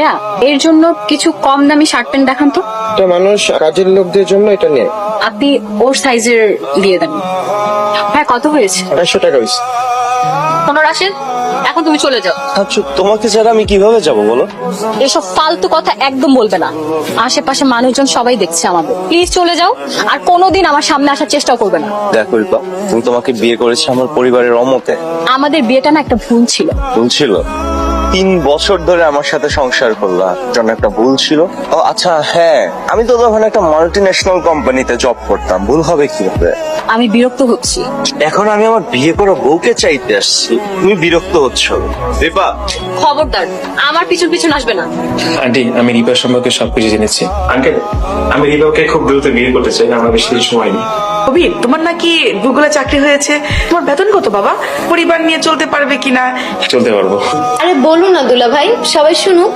ভাইয়া এর জন্য কিছু কম দামি শার্ট প্যান্ট দেখান তো। একটা মানুষ কাজের লোকদের জন্য এটা নেয়। আপনি ওর সাইজের দিয়ে দেন। ভাই কত হয়েছে? 500 টাকা হয়েছে। 15 আসেন, এখন তুমি চলে যাও। আচ্ছা তোমাকে ছাড়া আমি কিভাবে যাব বলো? এসব ফালতু কথা একদম বলবে না, আশেপাশে মানুষজন সবাই দেখছে আমাদের। প্লিজ চলে যাও, আর কোনোদিন আমার সামনে আসার চেষ্টাও করবে না। দেখো রিপা, তুমি তোমাকে বিয়ে করেছি আমার পরিবারের অমতে। আমাদের বিয়েটা না একটা ভুল ছিল। ভুল ছিল? 3 বছর ধরে আমার সাথে সংসার করলা, জন্য একটা ভুল ছিল। ও আচ্ছা হ্যাঁ, আমি তো তখন একটা মাল্টিন্যাশনাল কোম্পানিতে জব করতাম, ভুল হবে কিভাবে? আমি বিরক্ত হচ্ছি। এখন আমি আমার বিয়ে করা বউকে চাইতে আসছি, তুমি বিরক্ত হচ্ছ। রিপা খবরদার আমার পিছন পিছন আসবে না। আন্টি, আমি রিপার সম্পর্কে সবকিছু জেনেছি। আঙ্কেল, আমি রিপাকে খুব দ্রুত বিয়ে করতে চাই, আমার বেশি সময় নেই। কবির, তোমার নাকি গুগলে চাকরি হয়েছে, তোমার বেতন কত বাবা? পরিবার নিয়ে চলতে পারবে কিনা? চলতে পারবো। আরে বলো না দুলা ভাই, সবাই শুনুক।